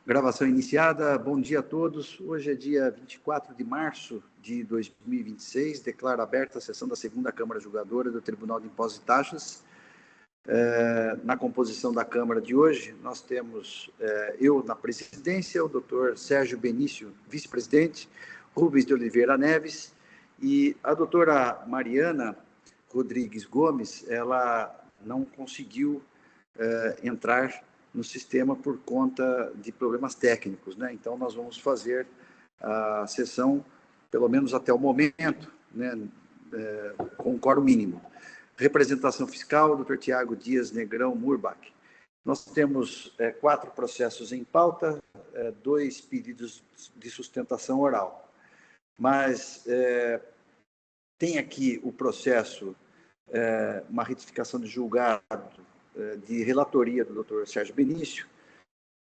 Gravação iniciada. Bom dia a todos. Hoje é dia 24 de março de 2026. Declaro aberta a sessão da segunda Câmara Julgadora do Tribunal de Impostos e Taxas. Na composição da Câmara de hoje, nós temos eu na presidência, o doutor Sérgio Benício, vice-presidente, Rubens de Oliveira Neves e a doutora Mariana Rodrigues Gomes. Ela não conseguiu entrar no sistema por conta de problemas técnicos, né? Então, nós vamos fazer a sessão, pelo menos até o momento, né, com quórum mínimo. Representação fiscal, Dr. Tiago Dias Negrão Murbach. Nós temos 4 processos em pauta, 2 pedidos de sustentação oral. Mas tem aqui o processo, uma retificação de julgado de relatoria do Dr. Sérgio Benício,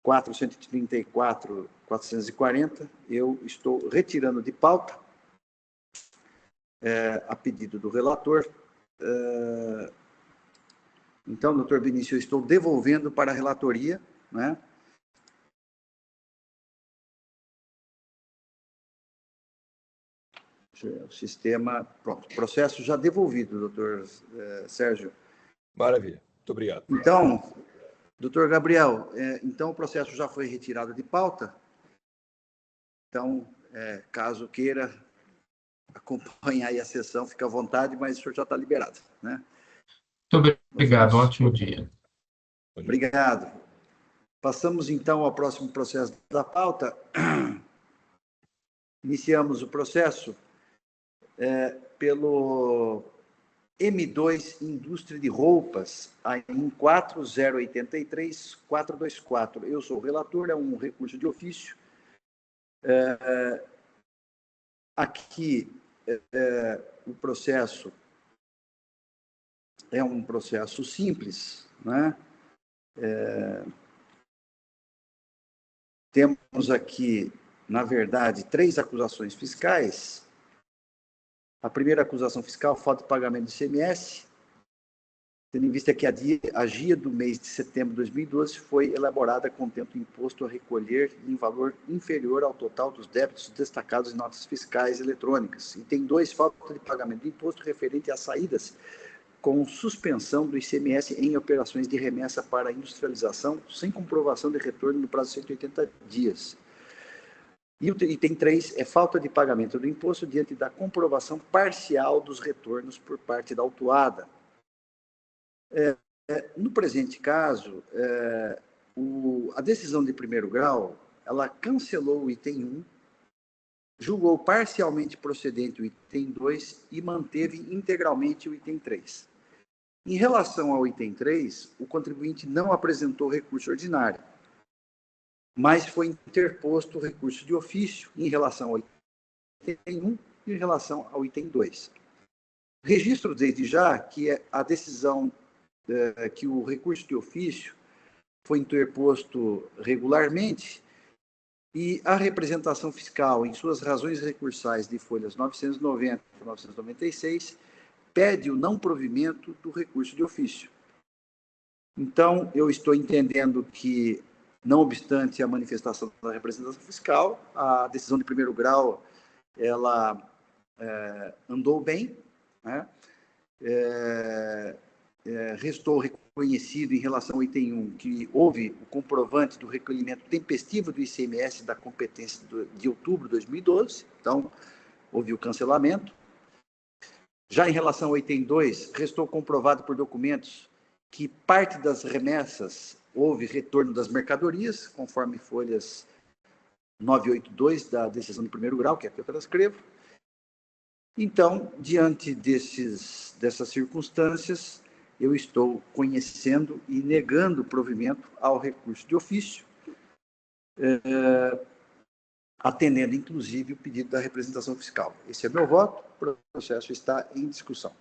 434.440. Eu estou retirando de pauta, a pedido do relator. Então, doutor Benício, eu estou devolvendo para a relatoria, né? O sistema, pronto, processo já devolvido, doutor Sérgio. Maravilha, muito obrigado. Então, doutor Gabriel, então o processo já foi retirado de pauta. Então, caso queira acompanhar aí a sessão, fica à vontade, mas o senhor já está liberado, né? Muito obrigado, ótimo dia. Obrigado. Passamos, então, ao próximo processo da pauta. Iniciamos o processo pelo M2 Indústria de Roupas, em 4083424. Eu sou o relator, é um recurso de ofício. Aqui, o processo é um processo simples, né? Temos aqui, na verdade, 3 acusações fiscais. A primeira acusação fiscal, falta de pagamento de ICMS, tendo em vista que a GIA do mês de setembro de 2012 foi elaborada contendo o imposto a recolher em valor inferior ao total dos débitos destacados em notas fiscais eletrônicas. Item 2, falta de pagamento de imposto referente às saídas com suspensão do ICMS em operações de remessa para industrialização sem comprovação de retorno no prazo de 180 dias. E o item 3 é falta de pagamento do imposto diante da comprovação parcial dos retornos por parte da autuada. No presente caso, a decisão de primeiro grau, ela cancelou o item 1, julgou parcialmente procedente o item 2 e manteve integralmente o item 3. Em relação ao item 3, o contribuinte não apresentou recurso ordinário, mas foi interposto recurso de ofício em relação ao item 1 e em relação ao item 2. Registro desde já que a decisão, que o recurso de ofício foi interposto regularmente e a representação fiscal, em suas razões recursais de folhas 990 e 996, pede o não provimento do recurso de ofício. Então, eu estou entendendo que, não obstante a manifestação da representação fiscal, a decisão de primeiro grau, ela andou bem, né? Restou reconhecido em relação ao item 1 que houve o comprovante do recolhimento tempestivo do ICMS da competência de outubro de 2012, então houve o cancelamento. Já em relação ao item 2, restou comprovado por documentos que parte das remessas houve retorno das mercadorias, conforme folhas 982 da decisão de primeiro grau, que é a que eu transcrevo. Então, diante dessas circunstâncias, eu estou conhecendo e negando provimento ao recurso de ofício, atendendo, inclusive, o pedido da representação fiscal. Esse é meu voto, o processo está em discussão.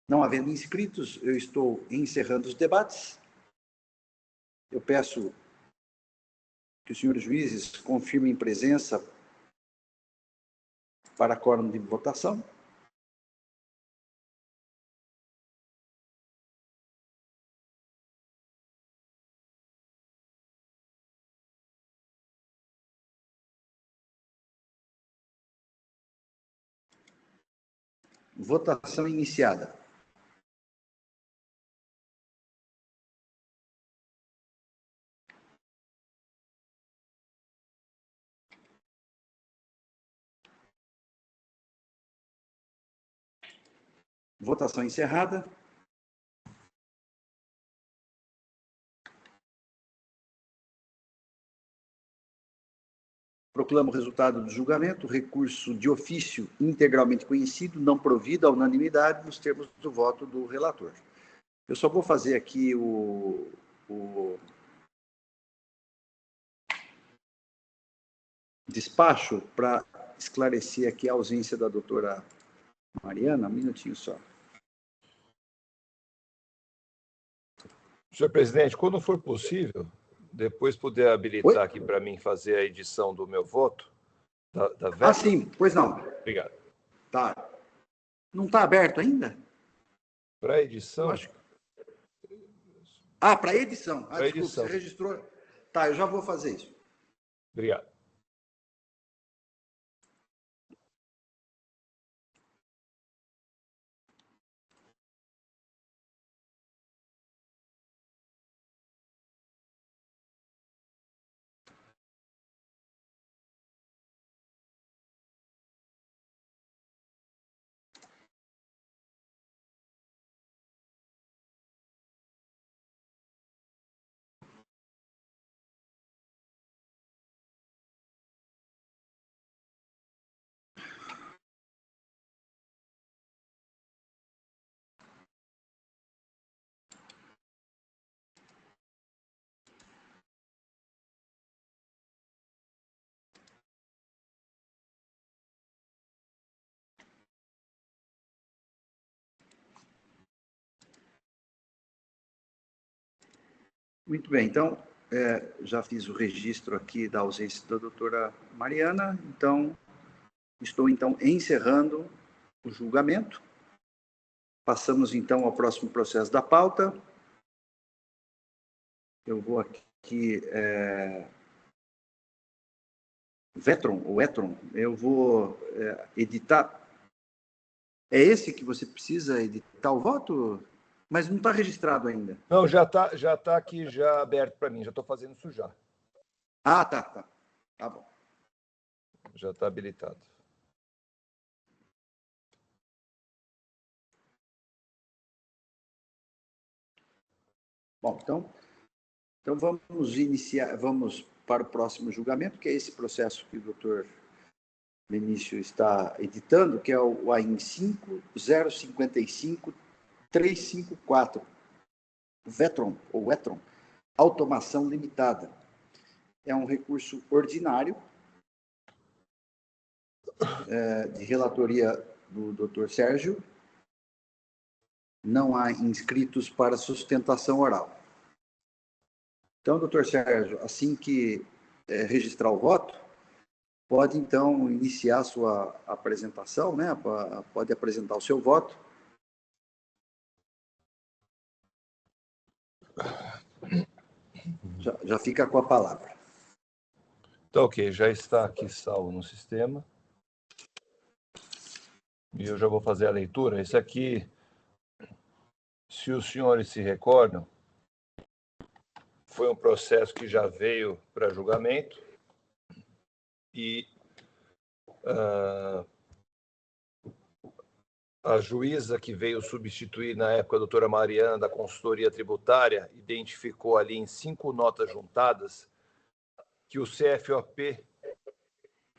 Não havendo inscritos, eu estou encerrando os debates. Eu peço que os senhores juízes confirmem presença para quórum de votação. Votação iniciada. Votação encerrada. Proclamo o resultado do julgamento, recurso de ofício integralmente conhecido, não provido à unanimidade nos termos do voto do relator. Eu só vou fazer aqui o despacho para esclarecer aqui a ausência da doutora Mariana. Um minutinho só. Senhor presidente, quando for possível, depois puder habilitar aqui para mim fazer a edição do meu voto, da VET. Ah, sim, pois não. Obrigado. Tá. Não está aberto ainda? Para edição? Ah, para edição. Ah, pra desculpa, edição. você registrou. Tá, eu já vou fazer isso. Obrigado. Muito bem, então, já fiz o registro aqui da ausência da doutora Mariana, então, estou, então, encerrando o julgamento. Passamos, então, ao próximo processo da pauta. Eu vou aqui... Vetron, ou Etron, eu vou editar. É esse que você precisa editar o voto? Mas não está registrado ainda. Não, já tá aqui já aberto para mim, já estou fazendo isso já. Ah, tá. Tá bom. Já está habilitado. Bom, então vamos para o próximo julgamento, que é esse processo que o doutor Benício está editando, que é o AIN 5055354, Vetron, ou Etron, automação limitada. É um recurso ordinário, de relatoria do doutor Sérgio. Não há inscritos para sustentação oral. Então, doutor Sérgio, assim que registrar o voto, pode, então, iniciar a sua apresentação, né? Pode apresentar o seu voto. Já fica com a palavra. Então, ok, já está aqui salvo no sistema. E eu já vou fazer a leitura. Esse aqui, se os senhores se recordam, foi um processo que já veio para julgamento e a juíza que veio substituir na época a doutora Mariana, da consultoria tributária, identificou ali em 5 notas juntadas que o CFOP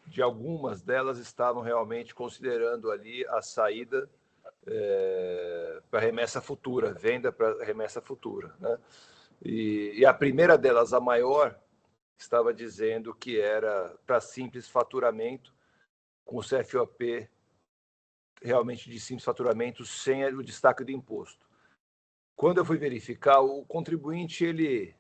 de algumas delas estavam realmente considerando ali a saída para remessa futura, venda para remessa futura, né? E a primeira delas, a maior, estava dizendo que era para simples faturamento, com o CFOP realmente de simples faturamento sem o destaque do imposto. Quando eu fui verificar, o contribuinte ele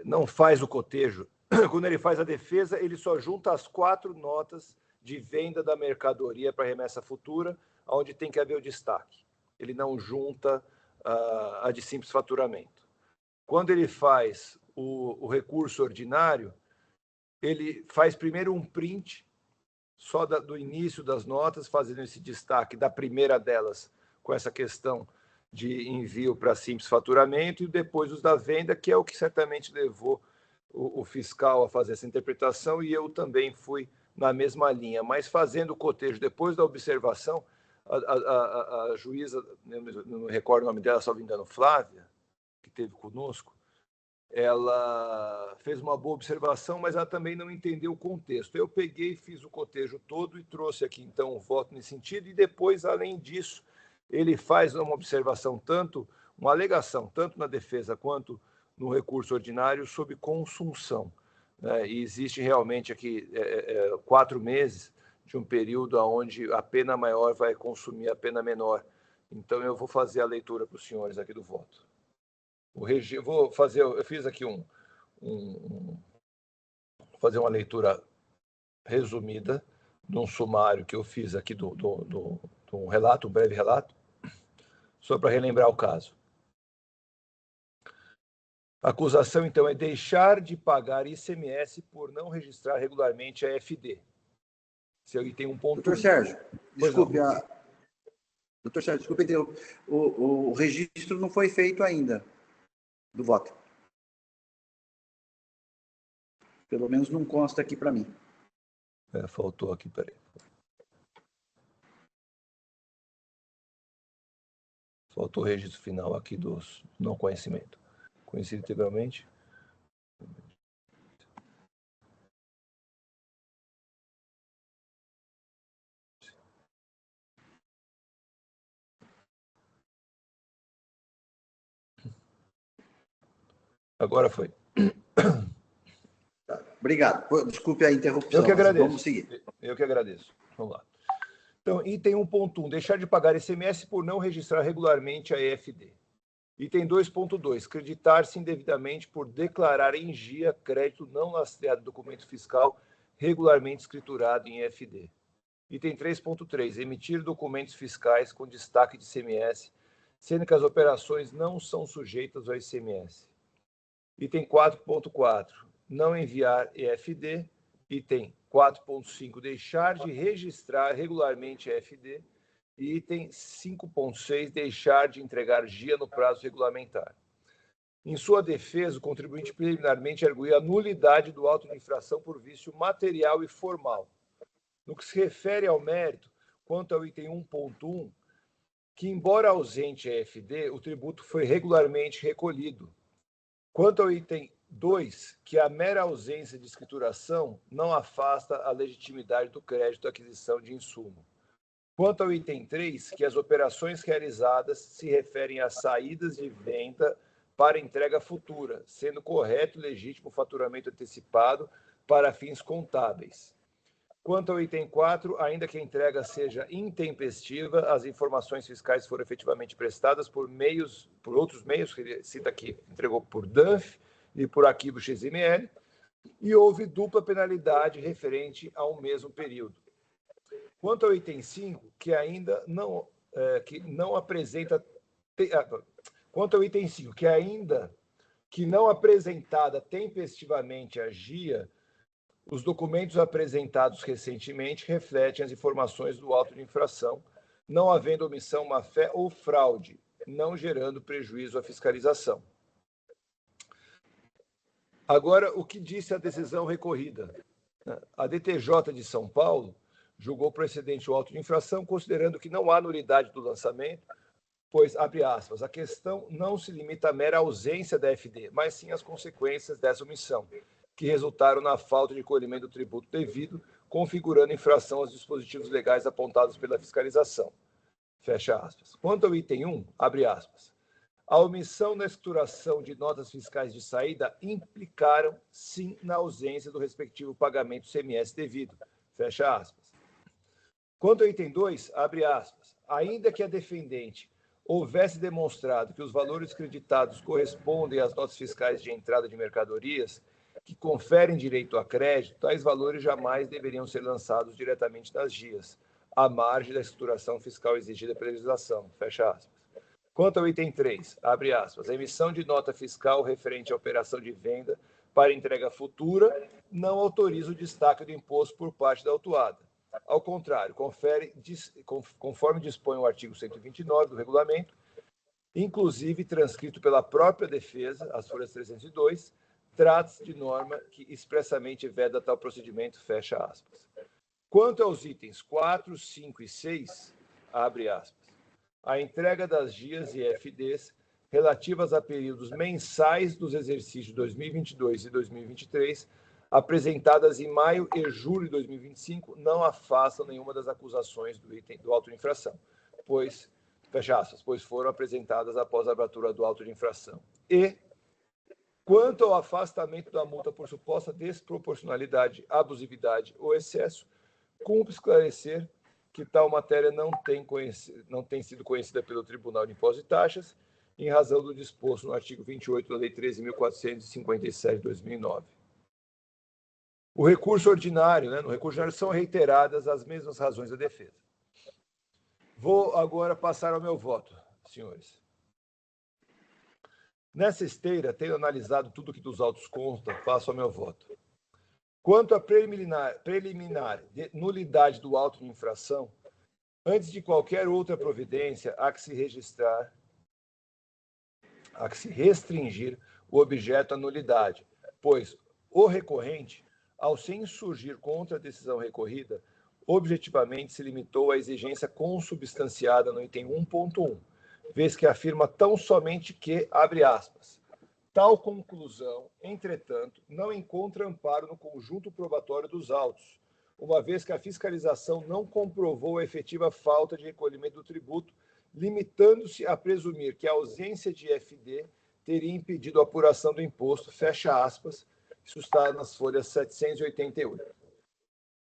não faz o cotejo. Quando ele faz a defesa, ele só junta as 4 notas de venda da mercadoria para remessa futura, onde tem que haver o destaque. Ele não junta a de simples faturamento. Quando ele faz o recurso ordinário, ele faz primeiro um print só do início das notas, fazendo esse destaque da primeira delas, com essa questão de envio para simples faturamento, e depois os da venda, que é o que certamente levou o fiscal a fazer essa interpretação, e eu também fui na mesma linha. Mas fazendo o cotejo, depois da observação, a juíza, não recordo o nome dela, só me engano, Flávia, que esteve conosco, ela fez uma boa observação, mas ela também não entendeu o contexto. Eu peguei, fiz o cotejo todo e trouxe aqui, então, o voto nesse sentido, e depois, além disso, ele faz uma observação, uma alegação, tanto na defesa quanto no recurso ordinário, sobre consunção. E existe realmente aqui 4 meses de um período onde a pena maior vai consumir a pena menor. Então, eu vou fazer a leitura para os senhores aqui do voto. Eu fiz aqui fazer uma leitura resumida de um sumário que eu fiz aqui do relato, um breve relato, só para relembrar o caso. A acusação, então, é deixar de pagar ICMS por não registrar regularmente a FD. Seu item 1.1. Doutor Sérgio, desculpe, doutor Sérgio, desculpe, o registro não foi feito ainda do voto. Pelo menos não consta aqui para mim. Faltou aqui, peraí. Faltou o registro final aqui dos não conhecimento. Conhecido integralmente. Agora foi. Obrigado. Desculpe a interrupção. Eu que agradeço. Vamos seguir. Eu que agradeço. Vamos lá. Então, item 1.1, deixar de pagar ICMS por não registrar regularmente a EFD. Item 2.2, creditar-se indevidamente por declarar em GIA crédito não lastreado em documento fiscal regularmente escriturado em EFD. Item 3.3, emitir documentos fiscais com destaque de ICMS, sendo que as operações não são sujeitas ao ICMS. Item 4.4, não enviar EFD. Item 4.5, deixar de registrar regularmente EFD. E item 5.6, deixar de entregar GIA no prazo regulamentar. Em sua defesa, o contribuinte preliminarmente arguiu a nulidade do auto de infração por vício material e formal. No que se refere ao mérito, quanto ao item 1.1, que, embora ausente a EFD, o tributo foi regularmente recolhido. Quanto ao item 2, que a mera ausência de escrituração não afasta a legitimidade do crédito à aquisição de insumo. Quanto ao item 3, que as operações realizadas se referem a saídas de venda para entrega futura, sendo correto e legítimo o faturamento antecipado para fins contábeis. Quanto ao item 4, ainda que a entrega seja intempestiva, as informações fiscais foram efetivamente prestadas por outros meios, que ele cita aqui, entregou por DANF e por arquivo XML, e houve dupla penalidade referente ao mesmo período. Quanto ao item 5, que ainda não, apresenta... Quanto ao item 5, que ainda que não apresentada tempestivamente a GIA, os documentos apresentados recentemente refletem as informações do auto de infração, não havendo omissão, má-fé ou fraude, não gerando prejuízo à fiscalização. Agora, o que disse a decisão recorrida? A DTJ de São Paulo julgou procedente o auto de infração, considerando que não há nulidade do lançamento, pois, abre aspas, a questão não se limita à mera ausência da FD, mas sim às consequências dessa omissão, que resultaram na falta de colhimento do tributo devido, configurando infração aos dispositivos legais apontados pela fiscalização. Fecha aspas. Quanto ao item 1, abre aspas, a omissão na escrituração de notas fiscais de saída implicaram, sim, na ausência do respectivo pagamento CMS devido. Fecha aspas. Quanto ao item 2, abre aspas, ainda que a defendente houvesse demonstrado que os valores creditados correspondem às notas fiscais de entrada de mercadorias que conferem direito a crédito, tais valores jamais deveriam ser lançados diretamente nas GIAs, à margem da escrituração fiscal exigida pela legislação. Fecha aspas. Quanto ao item 3, abre aspas, a emissão de nota fiscal referente à operação de venda para entrega futura não autoriza o destaque do imposto por parte da autuada. Ao contrário, conforme dispõe o artigo 129 do regulamento, inclusive transcrito pela própria defesa, as folhas 302, trata-se de norma que expressamente veda tal procedimento, fecha aspas. Quanto aos itens 4, 5 e 6, abre aspas, a entrega das GIAs e FDs relativas a períodos mensais dos exercícios 2022 e 2023, apresentadas em maio e julho de 2025, não afastam nenhuma das acusações do item do auto de infração, pois, fecha aspas, pois foram apresentadas após a abertura do auto de infração. E, quanto ao afastamento da multa por suposta desproporcionalidade, abusividade ou excesso, cumpre esclarecer que tal matéria não tem sido conhecida pelo Tribunal de Impostos e Taxas, em razão do disposto no artigo 28 da Lei 13.457 de 2009. O recurso ordinário, no recurso ordinário são reiteradas as mesmas razões da defesa. Vou agora passar ao meu voto, senhores. Nessa esteira, tendo analisado tudo que dos autos consta, passo ao meu voto. Quanto à preliminar de nulidade do auto de infração, antes de qualquer outra providência, há que se restringir o objeto à nulidade, pois o recorrente, ao se insurgir contra a decisão recorrida, objetivamente se limitou à exigência consubstanciada no item 1.1, vez que afirma tão somente que, abre aspas, tal conclusão, entretanto, não encontra amparo no conjunto probatório dos autos, uma vez que a fiscalização não comprovou a efetiva falta de recolhimento do tributo, limitando-se a presumir que a ausência de FD teria impedido a apuração do imposto, fecha aspas, isso está nas folhas 788.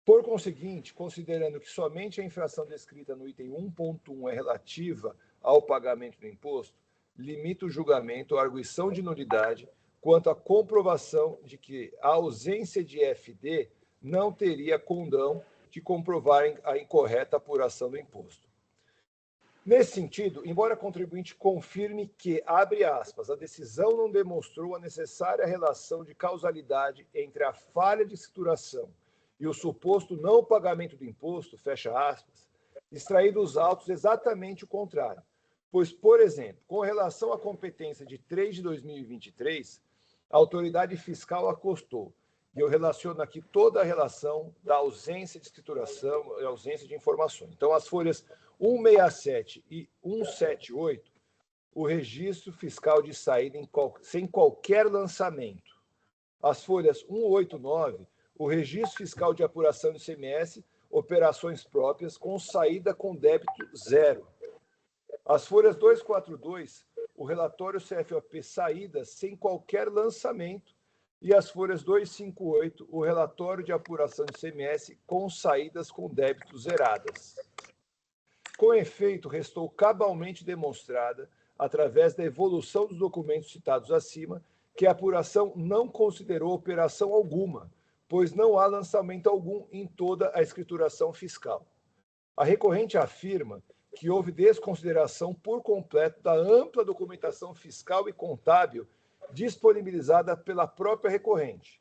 Por conseguinte, considerando que somente a infração descrita no item 1.1 é relativa ao pagamento do imposto, limita o julgamento à arguição de nulidade quanto à comprovação de que a ausência de FD não teria condão de comprovar a incorreta apuração do imposto. Nesse sentido, embora o contribuinte confirme que, abre aspas, a decisão não demonstrou a necessária relação de causalidade entre a falha de escrituração e o suposto não pagamento do imposto, fecha aspas, extraído dos autos exatamente o contrário. Pois, por exemplo, com relação à competência de 3 de 2023, a autoridade fiscal acostou, e eu relaciono aqui toda a relação da ausência de escrituração e ausência de informações. Então, as folhas 167 e 178, o registro fiscal de saída sem qualquer lançamento. As folhas 189, o registro fiscal de apuração de ICMS, operações próprias com saída com débito zero. As folhas 242, o relatório CFOP saídas sem qualquer lançamento. E as folhas 258, o relatório de apuração de ICMS com saídas com débito zeradas. Com efeito, restou cabalmente demonstrada, através da evolução dos documentos citados acima, que a apuração não considerou operação alguma, pois não há lançamento algum em toda a escrituração fiscal. A recorrente afirma que houve desconsideração por completo da ampla documentação fiscal e contábil disponibilizada pela própria recorrente.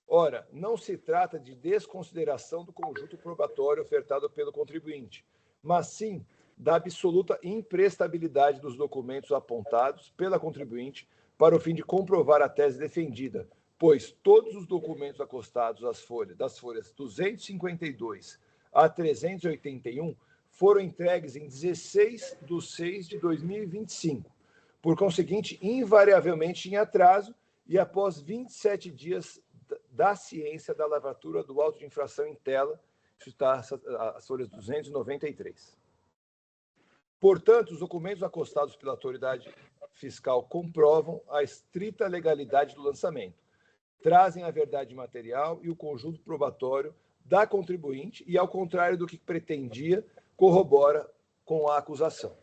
Ora, não se trata de desconsideração do conjunto probatório ofertado pelo contribuinte, mas sim da absoluta imprestabilidade dos documentos apontados pela contribuinte para o fim de comprovar a tese defendida, pois todos os documentos acostados das folhas 252 a 381 foram entregues em 16/6/2025, por conseguinte, invariavelmente em atraso e após 27 dias da ciência da lavratura do auto de infração em tela, isso está as folhas 293. Portanto, os documentos acostados pela autoridade fiscal comprovam a estrita legalidade do lançamento, trazem a verdade material e o conjunto probatório da contribuinte e, ao contrário do que pretendia, corrobora com a acusação.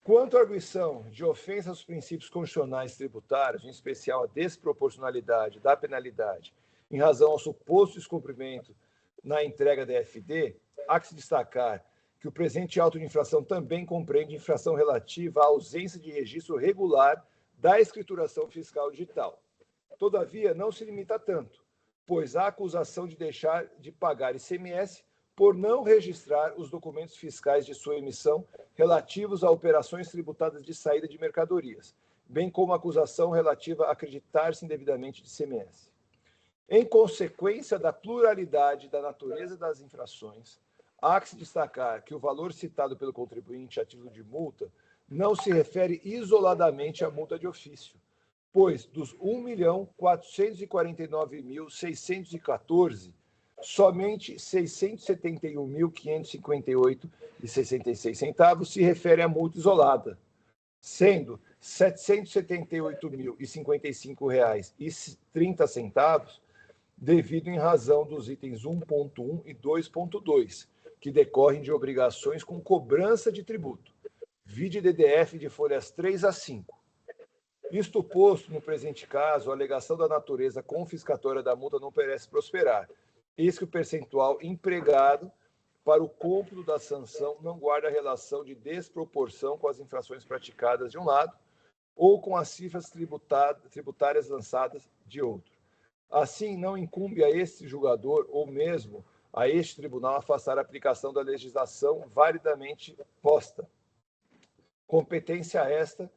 Quanto à arguição de ofensa aos princípios constitucionais tributários, em especial a desproporcionalidade da penalidade, em razão ao suposto descumprimento na entrega da FD, há que se destacar que o presente auto de infração também compreende infração relativa à ausência de registro regular da escrituração fiscal digital. Todavia, não se limita a tanto, pois há acusação de deixar de pagar ICMS por não registrar os documentos fiscais de sua emissão relativos a operações tributadas de saída de mercadorias, bem como acusação relativa a acreditar-se indevidamente de ICMS. Em consequência da pluralidade da natureza das infrações, há que se destacar que o valor citado pelo contribuinte a título de multa não se refere isoladamente à multa de ofício, pois dos 1.449.614, somente 671.558,66 se refere à multa isolada, sendo R$ 778.055,30 devido em razão dos itens 1.1 e 2.2, que decorrem de obrigações com cobrança de tributo, vide DDF de folhas 3 a 5. Isto posto, no presente caso, a alegação da natureza confiscatória da multa não parece prosperar, eis que o percentual empregado para o cômputo da sanção não guarda relação de desproporção com as infrações praticadas de um lado ou com as cifras tributárias lançadas de outro. Assim, não incumbe a este julgador ou mesmo a este tribunal afastar a aplicação da legislação validamente posta. Competência esta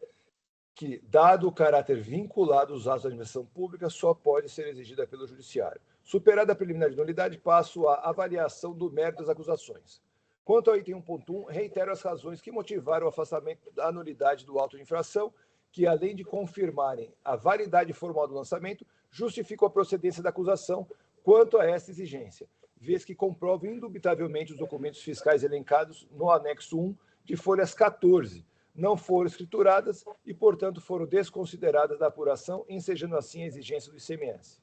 que, dado o caráter vinculado aos atos da administração pública, só pode ser exigida pelo judiciário. Superada a preliminar de nulidade, passo à avaliação do mérito das acusações. Quanto ao item 1.1, reitero as razões que motivaram o afastamento da nulidade do auto de infração, que, além de confirmarem a validade formal do lançamento, justificam a procedência da acusação quanto a esta exigência, vez que comprovam indubitavelmente os documentos fiscais elencados no anexo 1 de folhas 14, não foram escrituradas e, portanto, foram desconsideradas da apuração, ensejando assim a exigência do ICMS.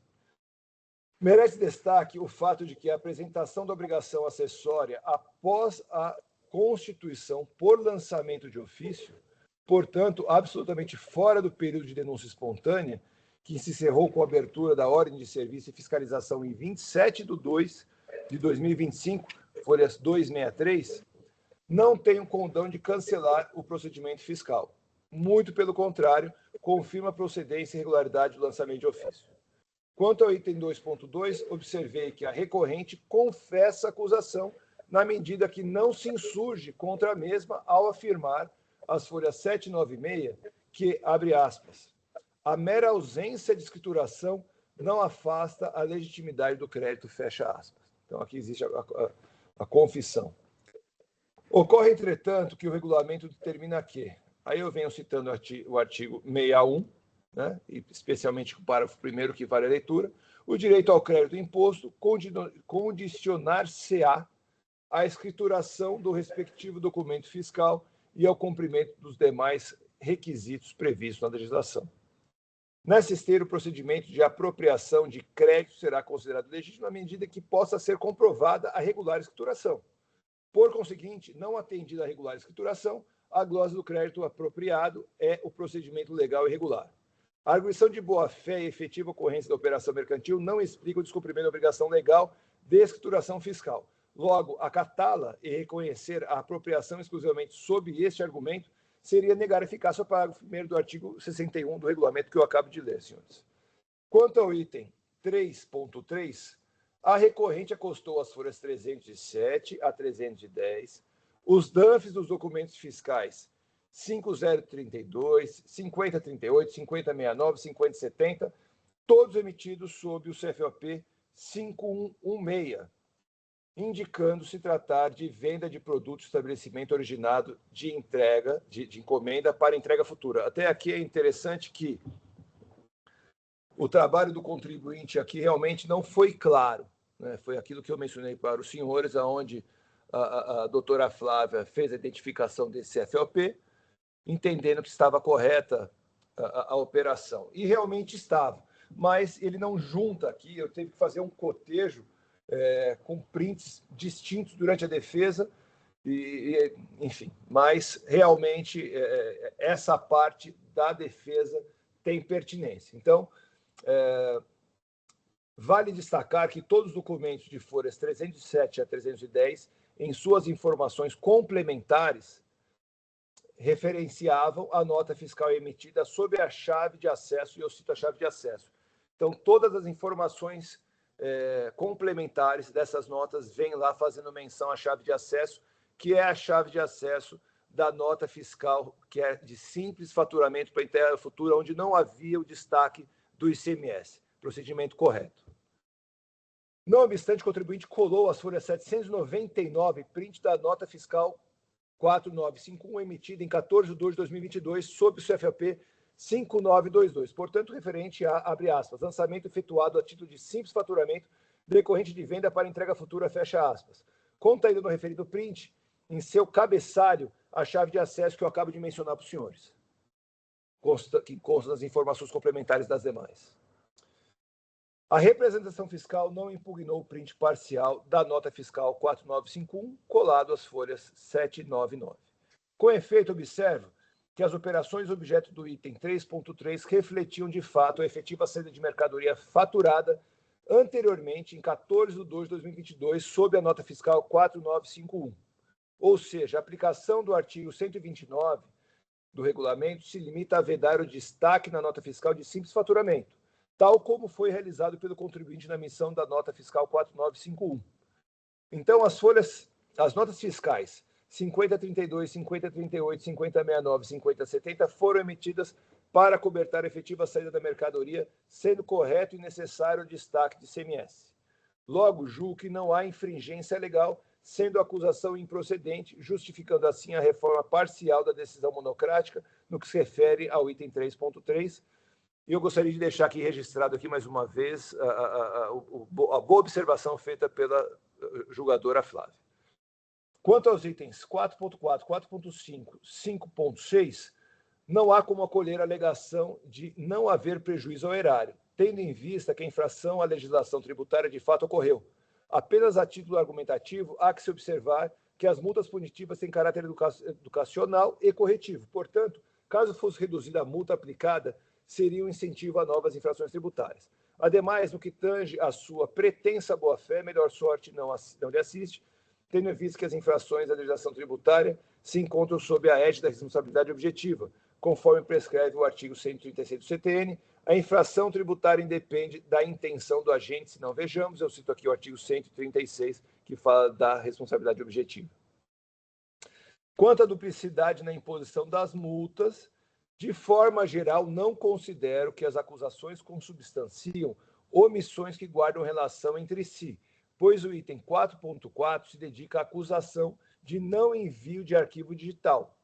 Merece destaque o fato de que a apresentação da obrigação acessória após a constituição por lançamento de ofício, portanto, absolutamente fora do período de denúncia espontânea, que se encerrou com a abertura da ordem de serviço e fiscalização em 27/2 de 2025, folhas 263, não tem o condão de cancelar o procedimento fiscal. Muito pelo contrário, confirma a procedência e regularidade do lançamento de ofício. Quanto ao item 2.2, observei que a recorrente confessa a acusação na medida que não se insurge contra a mesma ao afirmar, as folhas 796, que, abre aspas, a mera ausência de escrituração não afasta a legitimidade do crédito, fecha aspas. Então, aqui existe a confissão. Ocorre, entretanto, que o regulamento determina que, aí eu venho citando o artigo 61, né, e especialmente o parágrafo 1º que vale a leitura, o direito ao crédito imposto condicionar-se-á à escrituração do respectivo documento fiscal e ao cumprimento dos demais requisitos previstos na legislação. Nessa esteira, o procedimento de apropriação de crédito será considerado legítimo à medida que possa ser comprovada a regular escrituração. Por conseguinte, não atendida a regular escrituração, a glosa do crédito apropriado é o procedimento legal e regular. A arguição de boa-fé e efetiva ocorrência da operação mercantil não explica o descumprimento da obrigação legal de escrituração fiscal. Logo, acatá-la e reconhecer a apropriação exclusivamente sob este argumento seria negar a eficácia ao parágrafo 1º do artigo 61 do regulamento que eu acabo de ler, senhores. Quanto ao item 3.3, a recorrente acostou as folhas 307 a 310, os DANFs dos documentos fiscais 5032, 5038, 5069, 5070, todos emitidos sob o CFOP 5116, indicando se tratar de venda de produto estabelecimento originado de entrega, de encomenda para entrega futura. Até aqui é interessante que o trabalho do contribuinte aqui realmente não foi claro, né? Foi aquilo que eu mencionei para os senhores, onde a doutora Flávia fez a identificação desse CFOP, entendendo que estava correta a operação. E realmente estava, mas ele não junta aqui, eu tive que fazer um cotejo com prints distintos durante a defesa, enfim, mas realmente essa parte da defesa tem pertinência. Então, vale destacar que todos os documentos de folhas 307 a 310, em suas informações complementares, referenciavam a nota fiscal emitida sob a chave de acesso, e eu cito a chave de acesso. Então, todas as informações complementares dessas notas vêm lá fazendo menção à chave de acesso, que é a chave de acesso da nota fiscal, que é de simples faturamento para entrega futura, onde não havia o destaque do ICMS. Procedimento correto. Não obstante, o contribuinte colou as folhas 799, print da nota fiscal 4951, emitida em 14 de 2 de 2022, sob o CFAP 5922. Portanto, referente a, abre aspas, lançamento efetuado a título de simples faturamento decorrente de venda para entrega futura, fecha aspas. Contaído no referido print, em seu cabeçalho, a chave de acesso que eu acabo de mencionar para os senhores, que consta das informações complementares das demais. A representação fiscal não impugnou o print parcial da nota fiscal 4951, colado às folhas 799. Com efeito, observo que as operações objeto do item 3.3 refletiam de fato a efetiva saída de mercadoria faturada anteriormente em 14 de 2 de 2022, sob a nota fiscal 4951. Ou seja, a aplicação do artigo 129 do regulamento se limita a vedar o destaque na nota fiscal de simples faturamento, tal como foi realizado pelo contribuinte na emissão da nota fiscal 4951. Então, as notas fiscais 5032, 5038, 5069, 5070 foram emitidas para cobertar a efetiva saída da mercadoria, sendo correto e necessário o destaque de ICMS. Logo, julgo que não há infringência legal, sendo a acusação improcedente, justificando assim a reforma parcial da decisão monocrática no que se refere ao item 3.3. E eu gostaria de deixar aqui registrado aqui mais uma vez a boa observação feita pela julgadora Flávia. Quanto aos itens 4.4, 4.5, 5.6, não há como acolher a alegação de não haver prejuízo ao erário, tendo em vista que a infração à legislação tributária de fato ocorreu. Apenas a título argumentativo, há que se observar que as multas punitivas têm caráter educacional e corretivo. Portanto, caso fosse reduzida a multa aplicada, seria um incentivo a novas infrações tributárias. Ademais, no que tange à sua pretensa boa-fé, melhor sorte não lhe assiste, tendo em vista que as infrações à legislação tributária se encontram sob a égide da responsabilidade objetiva, conforme prescreve o artigo 136 do CTN. A infração tributária independe da intenção do agente, se não vejamos, eu cito aqui o artigo 136, que fala da responsabilidade objetiva. Quanto à duplicidade na imposição das multas, de forma geral, não considero que as acusações consubstanciam omissões que guardam relação entre si, pois o item 4.4 se dedica à acusação de não envio de arquivo digital,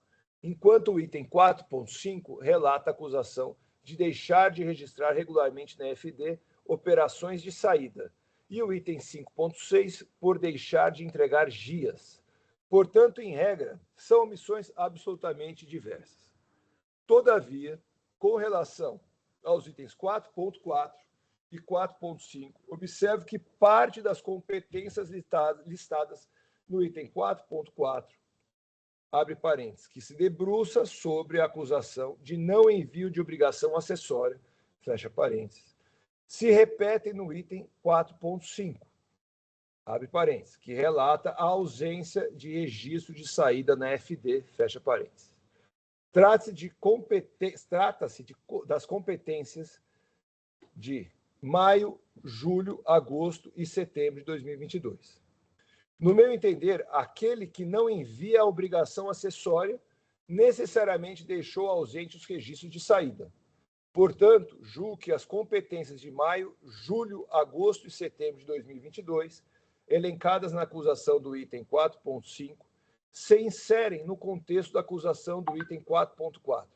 enquanto o item 4.5 relata a acusação de deixar de registrar regularmente na FD operações de saída, e o item 5.6 por deixar de entregar GIAs. Portanto, em regra, são omissões absolutamente diversas. Todavia, com relação aos itens 4.4 e 4.5, observo que parte das competências listadas no item 4.4, abre parênteses, que se debruça sobre a acusação de não envio de obrigação acessória, fecha parênteses, se repetem no item 4.5, abre parênteses, que relata a ausência de registro de saída na FD, fecha parênteses. Trata-se das competências de maio, julho, agosto e setembro de 2022. No meu entender, aquele que não envia a obrigação acessória necessariamente deixou ausente os registros de saída. Portanto, julgo que as competências de maio, julho, agosto e setembro de 2022, elencadas na acusação do item 4.5, se inserem no contexto da acusação do item 4.4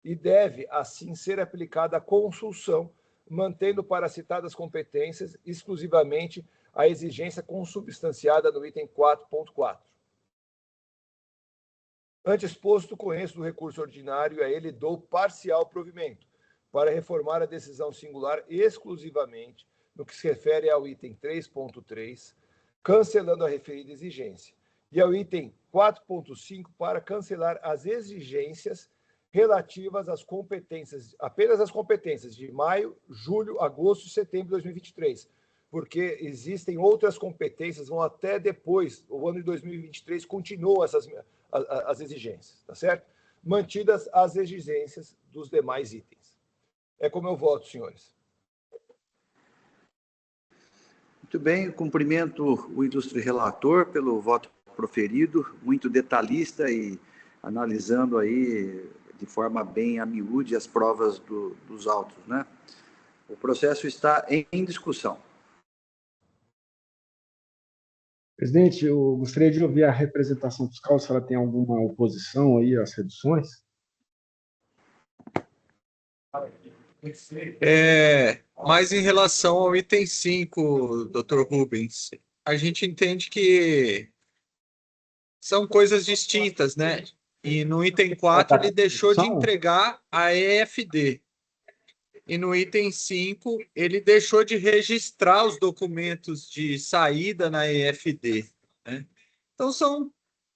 e deve, assim, ser aplicada a consulção, mantendo para citadas competências exclusivamente a exigência consubstanciada no item 4.4. Antes posto, conheço do recurso ordinário e a ele dou parcial provimento para reformar a decisão singular exclusivamente no que se refere ao item 3.3, cancelando a referida exigência, e ao item 4.5 para cancelar as exigências relativas às competências, apenas as competências de maio, julho, agosto e setembro de 2023, porque existem outras competências, vão até depois, o ano de 2023 continuam as exigências, tá certo? Mantidas as exigências dos demais itens. É como eu voto, senhores. Muito bem, cumprimento o ilustre relator pelo voto proferido, muito detalhista e analisando aí de forma bem a miúde as provas dos autos, né? O processo está em discussão. Presidente, eu gostaria de ouvir a representação fiscal, se ela tem alguma oposição aí às reduções. Mas em relação ao item 5, doutor Rubens, a gente entende que são coisas distintas, né? E no item 4 ele deixou de entregar a EFD. E no item 5 ele deixou de registrar os documentos de saída na EFD, né? Então são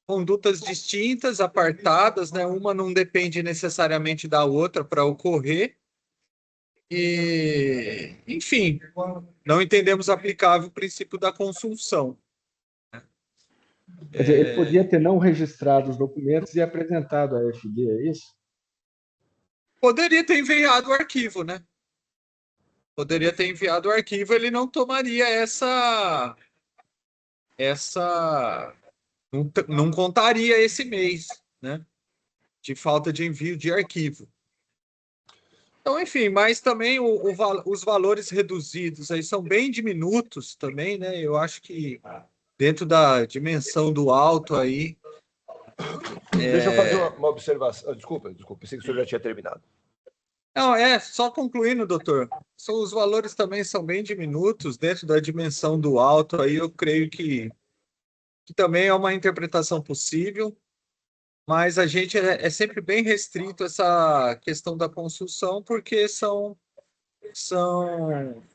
condutas distintas, apartadas, né? Uma não depende necessariamente da outra para ocorrer. E, enfim, não entendemos aplicável o princípio da consunção. Quer dizer, ele podia ter não registrado os documentos e apresentado a EFD, é isso? Poderia ter enviado o arquivo, né? Poderia ter enviado o arquivo, ele não tomaria não contaria esse mês, né? De falta de envio de arquivo. Então, enfim, mas também os valores reduzidos aí são bem diminutos também, né? Eu acho que dentro da dimensão do auto aí. Deixa eu fazer uma observação. Desculpa, pensei que o senhor já tinha terminado. Não, só concluindo, doutor. Os valores também são bem diminutos dentro da dimensão do auto aí, eu creio que também é uma interpretação possível, mas a gente é sempre bem restrito essa questão da construção, porque são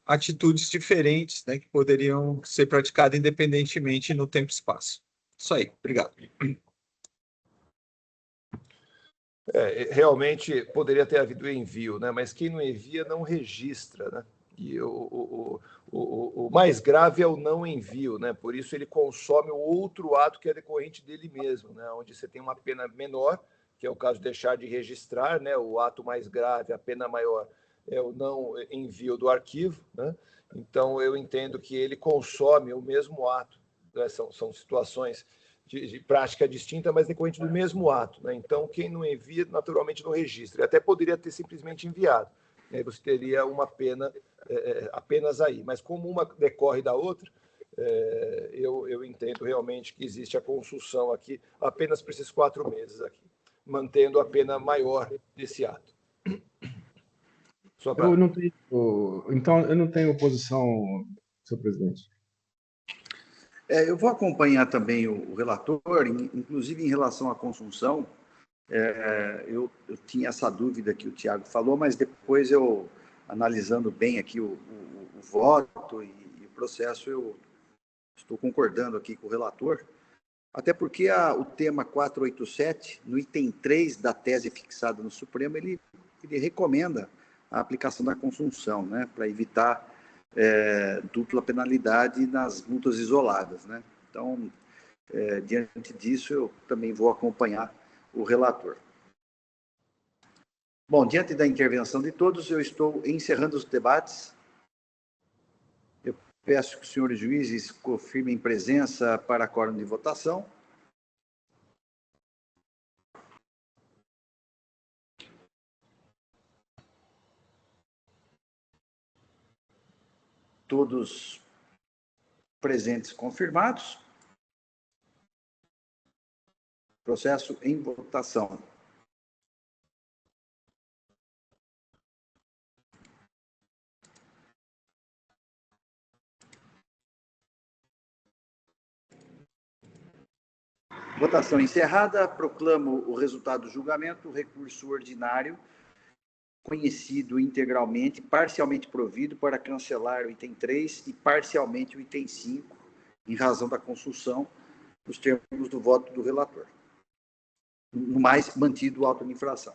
atitudes diferentes, né, que poderiam ser praticadas independentemente no tempo e espaço. Isso aí, obrigado. Realmente poderia ter havido envio, né? Mas quem não envia não registra, né? E o mais grave é o não envio, né? Por isso ele consome o outro ato que é decorrente dele mesmo, né? Onde você tem uma pena menor, que é o caso de deixar de registrar, né? O ato mais grave, a pena maior é o não envio do arquivo, né? Então eu entendo que ele consome o mesmo ato, né? São situações de prática distinta, mas decorrente do mesmo ato, né? Então quem não envia naturalmente não registra. Ele até poderia ter simplesmente enviado. Aí você teria uma pena apenas aí. Mas como uma decorre da outra, eu entendo realmente que existe a consulção aqui apenas para esses 4 meses aqui, mantendo a pena maior desse ato. Então, eu não tenho oposição, senhor presidente. Eu vou acompanhar também o relator, inclusive em relação à consunção. Eu tinha essa dúvida que o Tiago falou, mas depois eu, analisando bem aqui o voto e o processo, eu estou concordando aqui com o relator, até porque o tema 487, no item 3 da tese fixada no Supremo, ele recomenda a aplicação da consunção, né, para evitar dupla penalidade nas multas isoladas, né? Então, diante disso, eu também vou acompanhar o relator. Bom, diante da intervenção de todos, eu estou encerrando os debates. Eu peço que os senhores juízes confirmem presença para quórum de votação. Todos presentes confirmados. Processo em votação. Votação encerrada. Proclamo o resultado do julgamento. Recurso ordinário, conhecido integralmente, parcialmente provido para cancelar o item 3 e parcialmente o item 5, em razão da consulção, nos termos do voto do relator. No mais, mantido o auto de infração.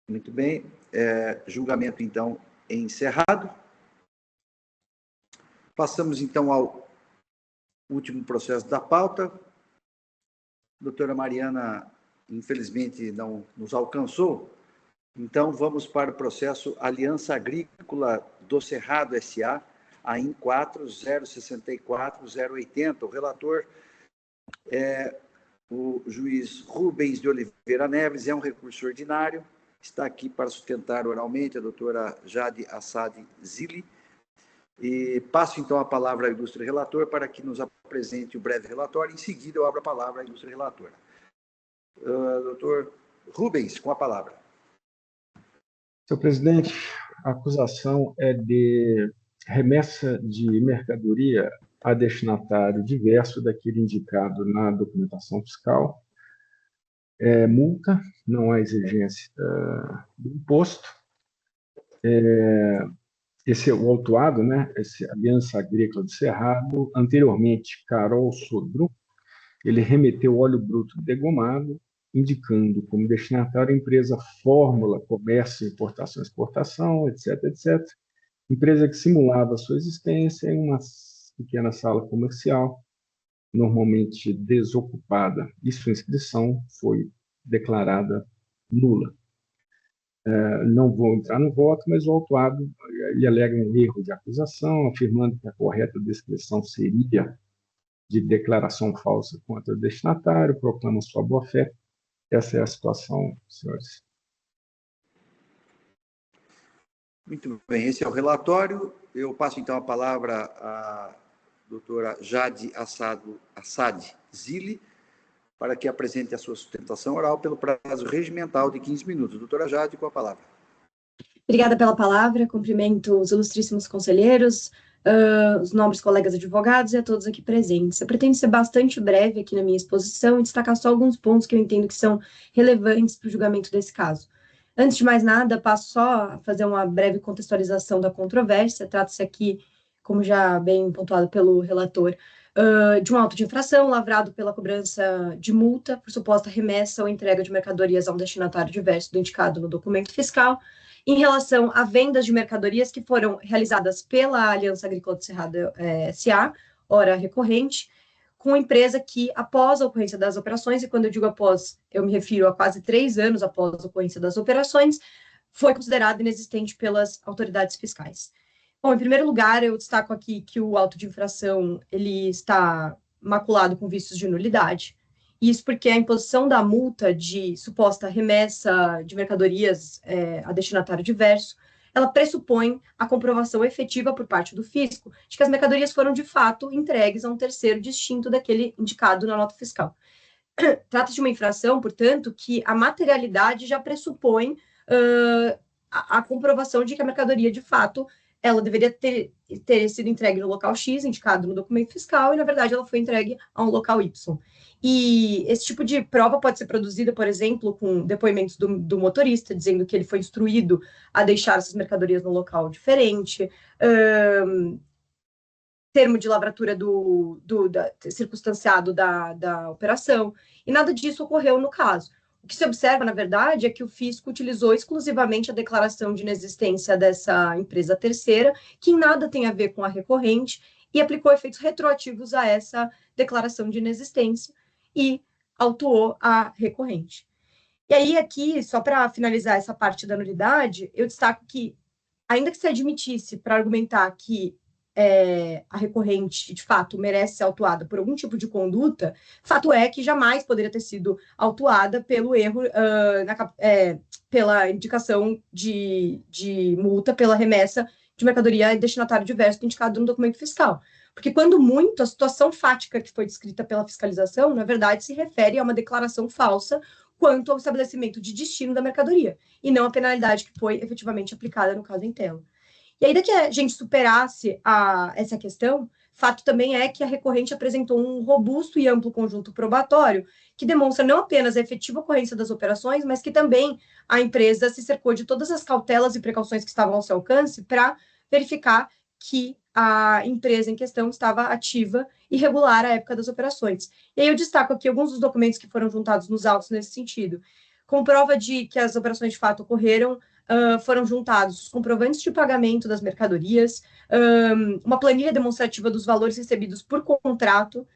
Muito bem. Julgamento, então, encerrado. Passamos, então, ao último processo da pauta. Doutora Mariana infelizmente não nos alcançou. Então, vamos para o processo Aliança Agrícola do Cerrado S.A., AIN 4064080. O relator é o juiz Rubens de Oliveira Neves, é um recurso ordinário, está aqui para sustentar oralmente a doutora Jade Assad Zili. E passo, então, a palavra ao ilustre relator para que nos apresente o breve relatório. Em seguida, eu abro a palavra à ilustre relatora. Doutor Rubens, com a palavra. Senhor presidente, a acusação é de remessa de mercadoria a destinatário diverso daquele indicado na documentação fiscal. É multa, não há exigência do imposto. Esse é o autuado, né? Esse Aliança Agrícola do Cerrado, anteriormente Carol Sodré, ele remeteu óleo bruto degomado, indicando como destinatário a empresa Fórmula Comércio, Importação e Exportação, etc., etc. Empresa que simulava a sua existência em uma pequena sala comercial, normalmente desocupada, e sua inscrição foi declarada nula. Não vou entrar no voto, mas o autuado ele alega um erro de acusação, afirmando que a correta descrição seria de declaração falsa contra o destinatário, proclama sua boa-fé. Essa é a situação, senhores. Muito bem, esse é o relatório. Eu passo, então, a palavra à doutora Jade Assad Zili, para que apresente a sua sustentação oral pelo prazo regimental de 15 minutos. Doutora Jade, com a palavra. Obrigada pela palavra, cumprimento os ilustríssimos conselheiros, os nobres colegas advogados e a todos aqui presentes. Eu pretendo ser bastante breve aqui na minha exposição e destacar só alguns pontos que eu entendo que são relevantes para o julgamento desse caso. Antes de mais nada, passo só a fazer uma breve contextualização da controvérsia. Trata-se aqui, como já bem pontuado pelo relator, de um auto de infração lavrado pela cobrança de multa por suposta remessa ou entrega de mercadorias a um destinatário diverso do indicado no documento fiscal, em relação a vendas de mercadorias que foram realizadas pela Aliança Agrícola do Cerrado S.A., ora recorrente, com a empresa que, após a ocorrência das operações, e quando eu digo após, eu me refiro a quase 3 anos após a ocorrência das operações, foi considerada inexistente pelas autoridades fiscais. Bom, em primeiro lugar, eu destaco aqui que o auto de infração ele está maculado com vícios de nulidade. Isso porque a imposição da multa de suposta remessa de mercadorias a destinatário diverso, ela pressupõe a comprovação efetiva por parte do fisco de que as mercadorias foram, de fato, entregues a um terceiro distinto daquele indicado na nota fiscal. Trata-se de uma infração, portanto, que a materialidade já pressupõe a comprovação de que a mercadoria, de fato, ela deveria ter sido entregue no local X, indicado no documento fiscal, e, na verdade, ela foi entregue a um local Y. E esse tipo de prova pode ser produzida, por exemplo, com depoimentos do motorista, dizendo que ele foi instruído a deixar essas mercadorias no local diferente, termo de lavratura circunstanciado da operação, e nada disso ocorreu no caso. O que se observa, na verdade, é que o fisco utilizou exclusivamente a declaração de inexistência dessa empresa terceira, que em nada tem a ver com a recorrente, e aplicou efeitos retroativos a essa declaração de inexistência e autuou a recorrente. E aí, aqui, só para finalizar essa parte da nulidade, eu destaco que, ainda que se admitisse para argumentar que a recorrente, de fato, merece ser autuada por algum tipo de conduta, fato é que jamais poderia ter sido autuada pelo erro, pela indicação de multa, pela remessa de mercadoria e destinatário diverso indicado no documento fiscal. Porque, quando muito, a situação fática que foi descrita pela fiscalização, na verdade, se refere a uma declaração falsa quanto ao estabelecimento de destino da mercadoria, e não a penalidade que foi efetivamente aplicada no caso em tela. E ainda que a gente superasse essa questão, fato também é que a recorrente apresentou um robusto e amplo conjunto probatório que demonstra não apenas a efetiva ocorrência das operações, mas que também a empresa se cercou de todas as cautelas e precauções que estavam ao seu alcance para verificar que a empresa em questão estava ativa e regular à época das operações. E aí eu destaco aqui alguns dos documentos que foram juntados nos autos nesse sentido. Com prova de que as operações de fato ocorreram, foram juntados os comprovantes de pagamento das mercadorias, uma planilha demonstrativa dos valores recebidos por contrato,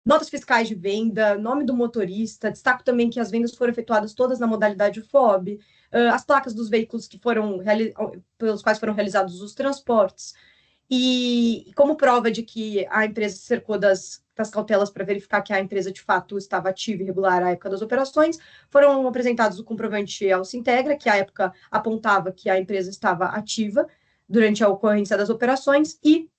notas fiscais de venda, nome do motorista. Destaco também que as vendas foram efetuadas todas na modalidade FOB, as placas dos veículos que pelos quais foram realizados os transportes. E como prova de que a empresa se cercou das cautelas para verificar que a empresa de fato estava ativa e regular à época das operações, foram apresentados o comprovante ao Sintegra, que à época apontava que a empresa estava ativa durante a ocorrência das operações, e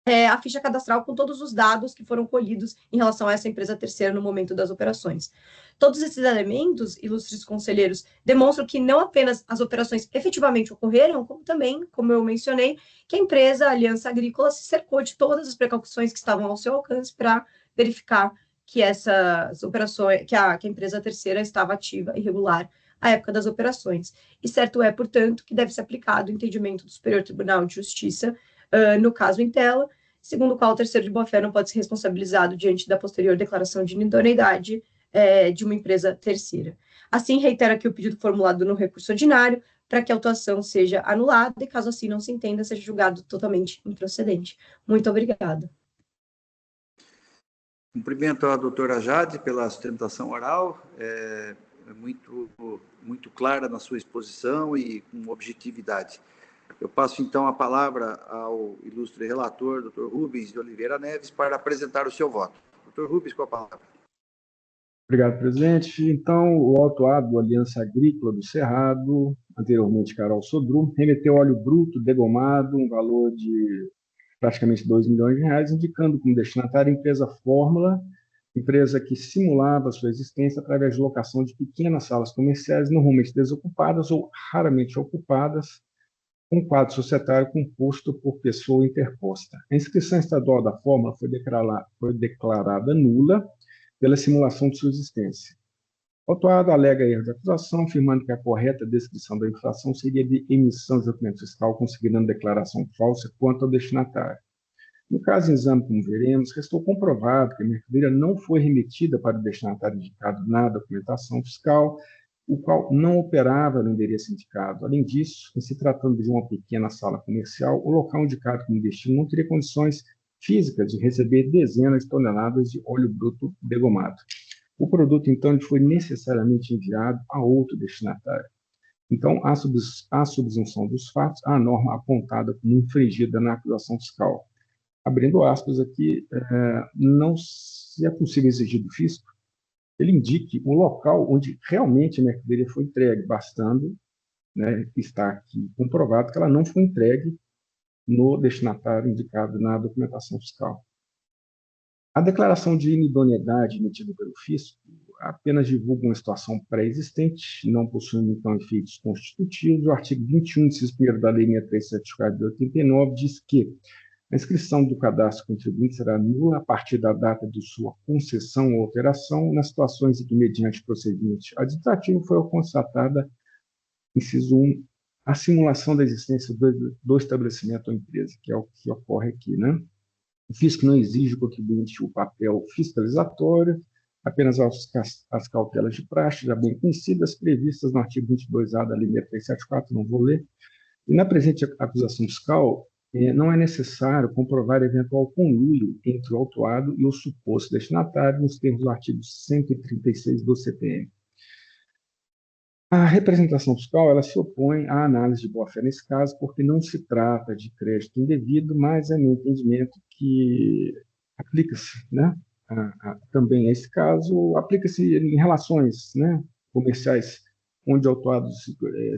a ficha cadastral com todos os dados que foram colhidos em relação a essa empresa terceira no momento das operações. Todos esses elementos, ilustres conselheiros, demonstram que não apenas as operações efetivamente ocorreram, como também, como eu mencionei, que a empresa a Aliança Agrícola se cercou de todas as precauções que estavam ao seu alcance para verificar que essas operações, que a empresa terceira estava ativa e regular à época das operações. E certo é, portanto, que deve ser aplicado o entendimento do Superior Tribunal de Justiça, no caso em tela, segundo o qual o terceiro de boa-fé não pode ser responsabilizado diante da posterior declaração de inidoneidade de uma empresa terceira. Assim, reitero aqui o pedido formulado no recurso ordinário para que a autuação seja anulada e, caso assim não se entenda, seja julgado totalmente improcedente. Muito obrigada. Cumprimento a doutora Jade pela sustentação oral, muito clara na sua exposição e com objetividade. Eu passo, então, a palavra ao ilustre relator, Dr. Rubens de Oliveira Neves, para apresentar o seu voto. Dr. Rubens, com a palavra. Obrigado, presidente. Então, o autuado do Aliança Agrícola do Cerrado, anteriormente Carol Sodrú, remeteu óleo bruto degomado, um valor de praticamente R$2 milhões, indicando como destinatária a empresa Fórmula, empresa que simulava sua existência através de locação de pequenas salas comerciais, normalmente desocupadas ou raramente ocupadas, com quadro societário composto por pessoa interposta. A inscrição estadual da Fórmula foi declarada nula pela simulação de sua existência. O autuado alega erro de acusação, afirmando que a correta descrição da infração seria de emissão de documento fiscal, considerando declaração falsa quanto ao destinatário. No caso em exame, como veremos, restou comprovado que a mercadoria não foi remetida para o destinatário indicado na documentação fiscal, o qual não operava no endereço indicado. Além disso, em se tratando de uma pequena sala comercial, o local indicado como destino não teria condições físicas de receber dezenas de toneladas de óleo bruto degomado. O produto, então, ele foi necessariamente enviado a outro destinatário. Então, a subsunção dos fatos, a norma apontada como infringida na acusação fiscal. Abrindo aspas aqui, não se é possível exigir do fisco ele indique o local onde realmente a mercadoria foi entregue, bastando, né, está aqui comprovado que ela não foi entregue no destinatário indicado na documentação fiscal. A declaração de inidoneidade emitida pelo fisco apenas divulga uma situação pré-existente, não possuindo, então, efeitos constitutivos. O artigo 21, inciso 1º da Lei 6374 de 89 diz que a inscrição do cadastro contribuinte será nula a partir da data de sua concessão ou alteração nas situações em que, mediante procedimento administrativo, foi constatada, inciso 1, a simulação da existência do estabelecimento ou empresa, que é o que ocorre aqui, né? O fisco não exige do contribuinte o papel fiscalizatório, apenas as cautelas de praxe, já bem conhecidas, previstas no artigo 22A da Lei 6374, não vou ler. E na presente acusação fiscal, não é necessário comprovar eventual conluio entre o autuado e o suposto destinatário, nos termos do artigo 136 do CPM. A representação fiscal ela se opõe à análise de boa-fé nesse caso, porque não se trata de crédito indevido, mas é meu entendimento que aplica-se, né, também a esse caso, aplica-se em relações, né, comerciais, onde o autuado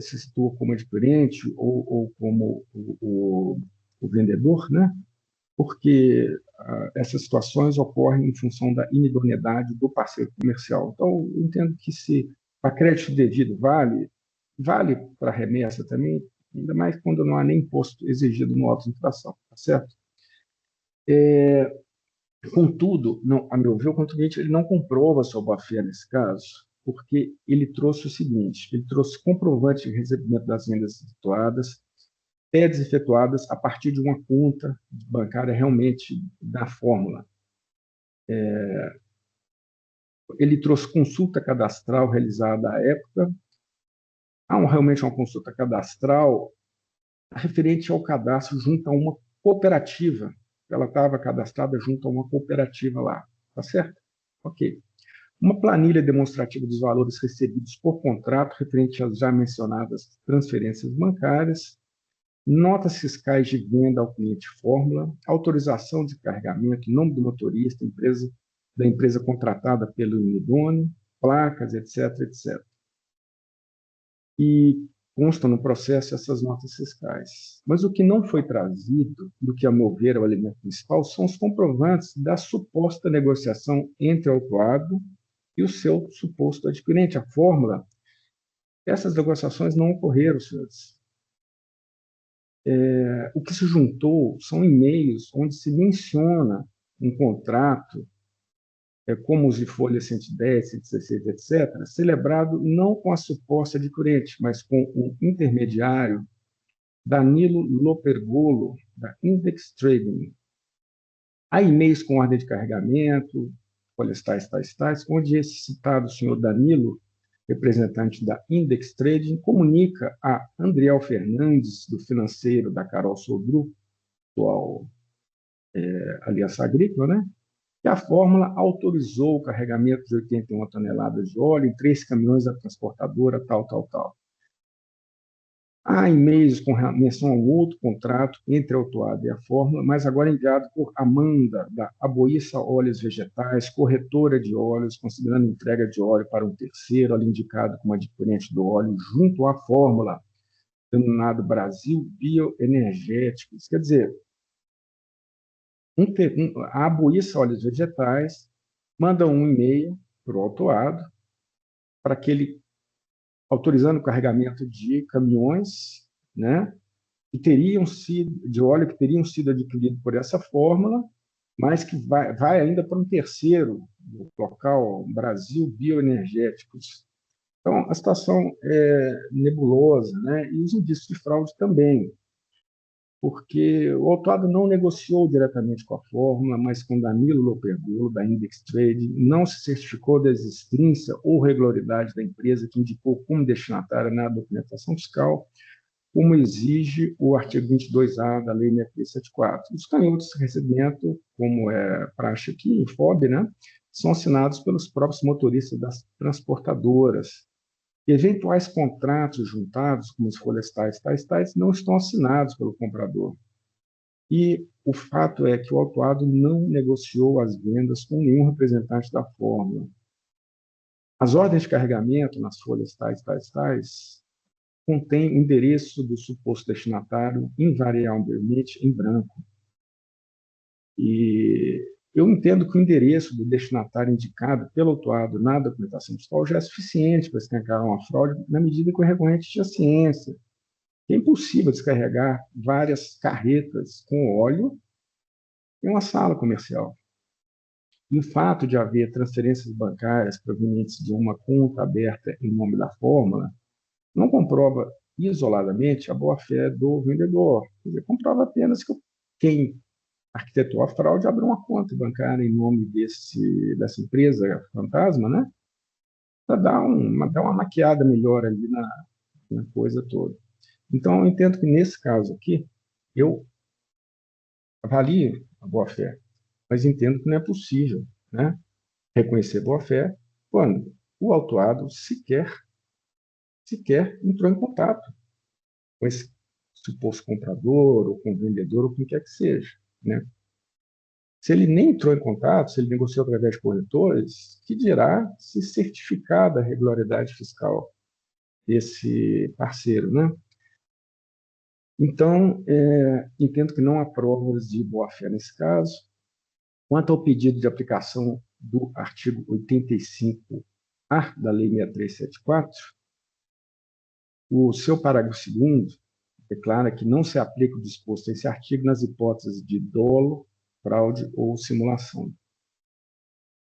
se situa como adquirente ou como o vendedor, né, porque essas situações ocorrem em função da inidoneidade do parceiro comercial. Então, eu entendo que se a crédito devido vale para remessa também, ainda mais quando não há nem imposto exigido no auto de infração, tá certo? Contudo, não, a meu ver, o contribuinte ele não comprova sua boa-fé nesse caso, porque ele trouxe o seguinte, ele trouxe comprovante de recebimento das vendas efetuadas, TEDs efetuadas a partir de uma conta bancária realmente da Fórmula. Ele trouxe consulta cadastral realizada à época. Realmente uma consulta cadastral referente ao cadastro junto a uma cooperativa. Ela estava cadastrada junto a uma cooperativa lá. Tá certo? Ok. Uma planilha demonstrativa dos valores recebidos por contrato referente às já mencionadas transferências bancárias, notas fiscais de venda ao cliente fórmula, autorização de carregamento, nome do motorista, da empresa contratada pelo idôneo, placas, etc., etc. E constam no processo essas notas fiscais. Mas o que não foi trazido, do que, a meu ver, é o elemento principal, são os comprovantes da suposta negociação entre o autuado e o seu suposto adquirente. A fórmula, essas negociações não ocorreram, senhores. O que se juntou são e-mails onde se menciona um contrato, como os de folha 110, 116, etc., celebrado não com a suposta adquirente, mas com o intermediário Danilo Lopergolo, da Index Trading. Há e-mails com ordem de carregamento, folhas tais, onde esse citado senhor Danilo, representante da Index Trading, comunica a Andriel Fernandes, do financeiro da Carol Sodré, atual Aliança Agrícola, né? Que a fórmula autorizou o carregamento de 81 toneladas de óleo em 3 caminhões da transportadora, tal. Há e-mails com menção a um outro contrato entre a autuado e a fórmula, mas agora enviado por Amanda, da Aboiça Óleos Vegetais, corretora de óleos, considerando entrega de óleo para um terceiro, ali indicado como adquirente do óleo, junto à fórmula, denominado Brasil Bioenergéticos. Quer dizer, a Aboiça Óleos Vegetais manda um e-mail para o autuado, para que ele autorizando o carregamento de caminhões, né, de óleo que teriam sido adquiridos por essa fórmula, mas que vai ainda para um terceiro local, Brasil Bioenergéticos. Então, a situação é nebulosa, né, e os indícios de fraude também, porque o autuado não negociou diretamente com a fórmula, mas com Danilo Lopergolo, da Index Trade, não se certificou da existência ou regularidade da empresa que indicou como destinatária na documentação fiscal, como exige o artigo 22A da Lei 6374. Os canhotos de recebimento, como é praxe aqui, FOB, né, são assinados pelos próprios motoristas das transportadoras. Eventuais contratos juntados, como as folhas tais, não estão assinados pelo comprador. E o fato é que o autuado não negociou as vendas com nenhum representante da fórmula. As ordens de carregamento nas folhas tais, contêm o endereço do suposto destinatário, invariavelmente em branco. E eu entendo que o endereço do destinatário indicado pelo autuado na documentação fiscal já é suficiente para escancarar uma fraude, na medida que o recorrente tinha ciência. É impossível descarregar várias carretas com óleo em uma sala comercial. E o fato de haver transferências bancárias provenientes de uma conta aberta em nome da fórmula não comprova isoladamente a boa-fé do vendedor. Quer dizer, comprova apenas que quem arquitetou a fraude abriu uma conta bancária em nome dessa empresa fantasma, né? Para dar uma maquiada melhor ali na coisa toda. Então, eu entendo que, nesse caso aqui, eu avalio a boa-fé, mas entendo que não é possível, né, reconhecer boa-fé quando o autuado sequer entrou em contato com esse suposto comprador, ou com o vendedor, ou com quem quer que seja, né? Se ele nem entrou em contato, se ele negociou através de corretores, que dirá se certificar da regularidade fiscal desse parceiro, né? Então, entendo que não há provas de boa-fé nesse caso. Quanto ao pedido de aplicação do artigo 85A da Lei 6374, o seu parágrafo 2º declara que não se aplica o disposto a esse artigo nas hipóteses de dolo, fraude ou simulação.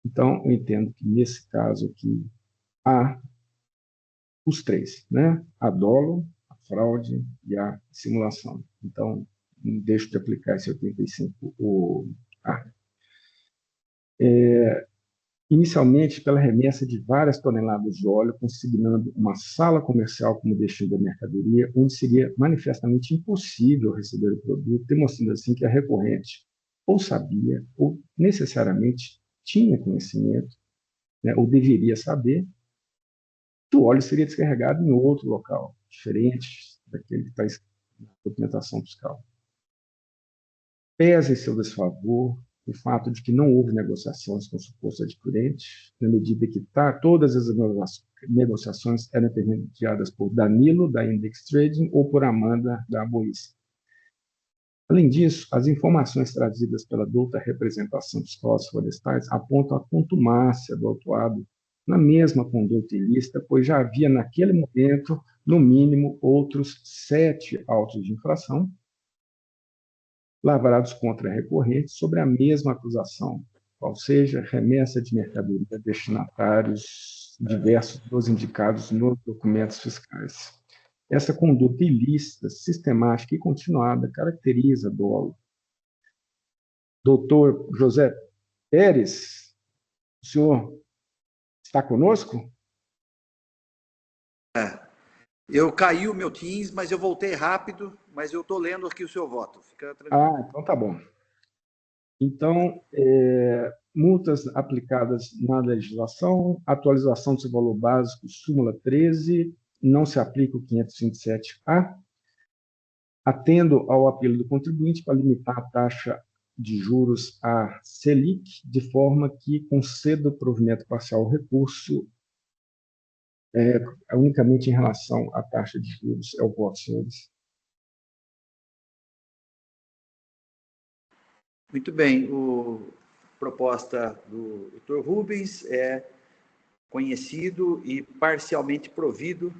Então, eu entendo que, nesse caso aqui, há os três, né? A dolo, a fraude e a simulação. Então, não deixo de aplicar esse 85A. Inicialmente, pela remessa de várias toneladas de óleo, consignando uma sala comercial como destino da mercadoria, onde seria manifestamente impossível receber o produto, demonstrando assim que a recorrente ou sabia ou necessariamente tinha conhecimento, né, ou deveria saber, que o óleo seria descarregado em outro local, diferente daquele que está escrito na documentação fiscal. Pesa em seu desfavor o fato de que não houve negociações com o suposto adquirente, na medida que todas as negociações eram intermediadas por Danilo, da Index Trading, ou por Amanda, da Aboíça. Além disso, as informações trazidas pela douta representação dos códigos florestais apontam a contumácia do autuado na mesma conduta ilícita, pois já havia, naquele momento, no mínimo, outros 7 autos de infração lavrados contra recorrentes sobre a mesma acusação, qual seja remessa de mercadoria a destinatários diversos dos indicados nos documentos fiscais. Essa conduta ilícita, sistemática e continuada caracteriza dolo. Doutor José Pérez, o senhor está conosco? Eu caí o meu Teams, mas eu voltei rápido, mas eu estou lendo aqui o seu voto. Fica tranquilo. Então tá bom. Então, multas aplicadas na legislação, atualização do seu valor básico, súmula 13, não se aplica o 527A, atendo ao apelo do contribuinte para limitar a taxa de juros à Selic, de forma que conceda o provimento parcial ao recurso unicamente em relação à taxa de juros. É o voto, senhores. Muito bem. A proposta do Dr. Rubens é conhecido e parcialmente provido.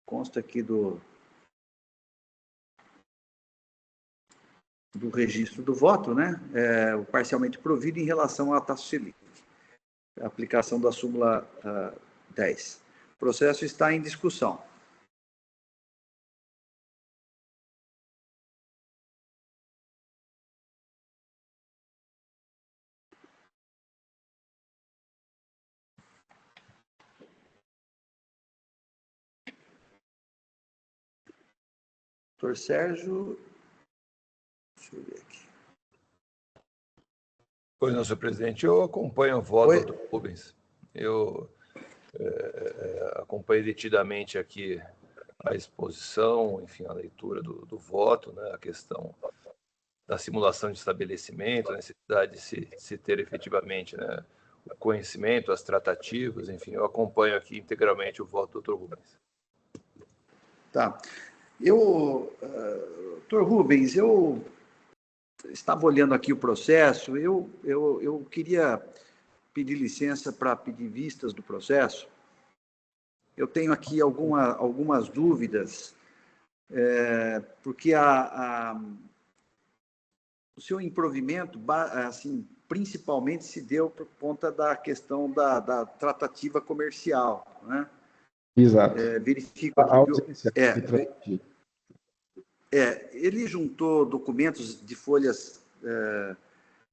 Consta aqui do registro do voto, né? O parcialmente provido em relação à taxa Selic. A aplicação da súmula 10. O processo está em discussão. Doutor Sérgio, deixa eu ver aqui. Pois não, senhor presidente, eu acompanho o voto do Rubens. Eu acompanhei detidamente aqui a exposição, enfim, a leitura do voto, né, a questão da simulação de estabelecimento, a necessidade de se ter efetivamente, né, o conhecimento, as tratativas, enfim, eu acompanho aqui integralmente o voto do Dr. Rubens. Tá. Dr. Rubens, eu estava olhando aqui o processo, eu queria pedir licença para pedir vistas do processo. Eu tenho aqui algumas dúvidas, porque o seu improvimento, assim, principalmente se deu por conta da questão da tratativa comercial, né? Exato. Verifico aqui ele juntou documentos de folhas,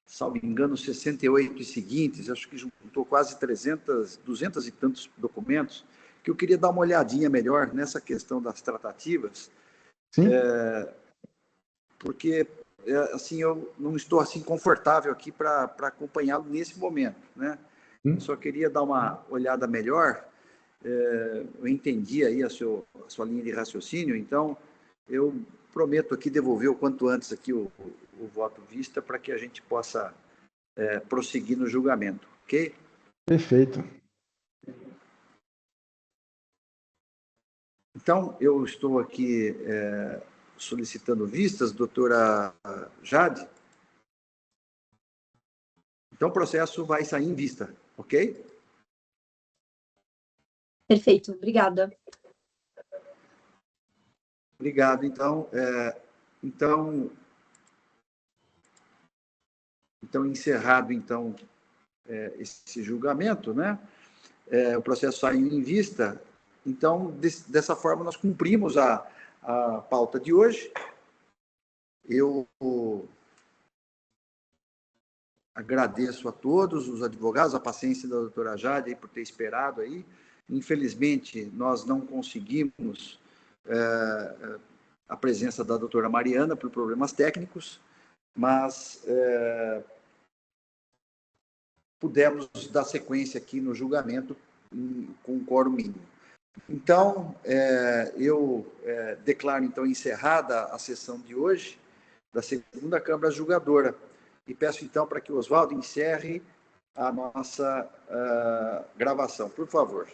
salvo engano, 68 e seguintes, acho que juntou quase 200 e tantos documentos, que eu queria dar uma olhadinha melhor nessa questão das tratativas. Sim. Porque assim, eu não estou assim confortável aqui para acompanhá-lo nesse momento, né? Eu só queria dar uma olhada melhor. Eu entendi aí a sua linha de raciocínio, então eu prometo aqui devolver o quanto antes aqui o voto vista para que a gente possa prosseguir no julgamento, ok? Perfeito. Então, eu estou aqui solicitando vistas, doutora Jade. Então, o processo vai sair em vista, ok? Perfeito, obrigada. Obrigado. Então encerrado esse julgamento, né? O processo saiu em vista. Então, dessa forma, nós cumprimos a pauta de hoje. Eu agradeço a todos os advogados, a paciência da doutora Jade aí por ter esperado aí. Infelizmente, nós não conseguimos a presença da doutora Mariana por problemas técnicos, mas pudemos dar sequência aqui no julgamento com um quórum mínimo. Então, eu declaro, então, encerrada a sessão de hoje da segunda Câmara Julgadora e peço, então, para que o Oswaldo encerre a nossa gravação, por favor.